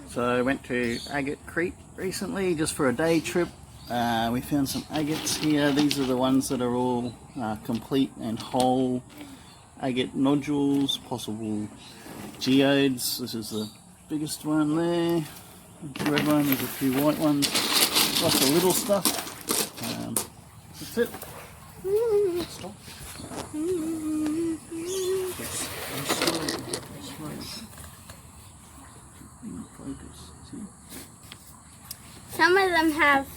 So I went to Agate Creek recently just for a day trip. We found some agates here. These are the ones that are all complete and whole agate nodules, possible geodes. This is the biggest one there. The red one, there's a few white ones. Lots of little stuff. That's it. Stop. Some of them have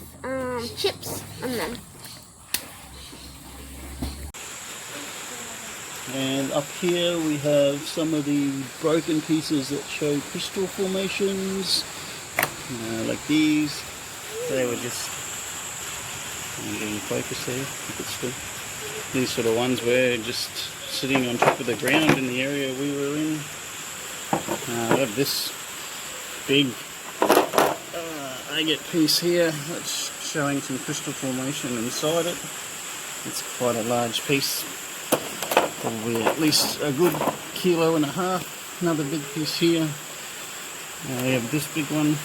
chips on them. And up here we have some of the broken pieces that show crystal formations, like these. They were just, I'm getting focus there, if it's still. These sort of ones were just sitting on top of the ground in the area we were in. I have this big agate piece here that's showing some crystal formation inside it. It's quite a large piece, probably at least a good 1.5 kilos. Another big piece here. We have this big one.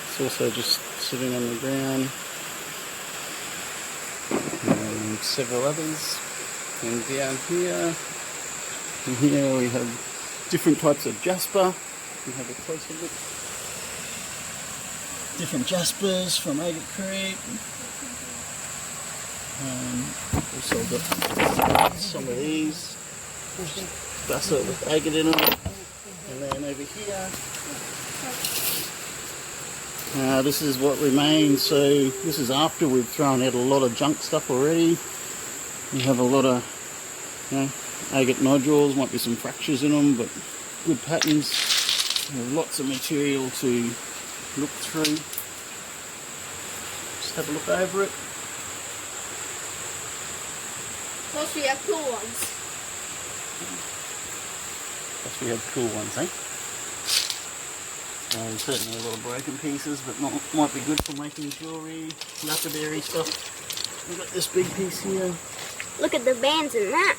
It's also just sitting on the ground. And several others. And down here, we have different types of jasper. We have a closer look. Different jaspers from Agate Creek. Also got some of these. Jasper with agate in them. And then over here, this is what remains. So this is after we've thrown out a lot of junk stuff already. We have a lot of, agate nodules. Might be some fractures in them, but good patterns. Lots of material to look through. Just have a look over it. Plus we have cool ones. Plus we have cool ones, eh? Certainly a lot of broken pieces, but might be good for making jewellery, lapidary stuff. We've got this big piece here. Look at the bands in that.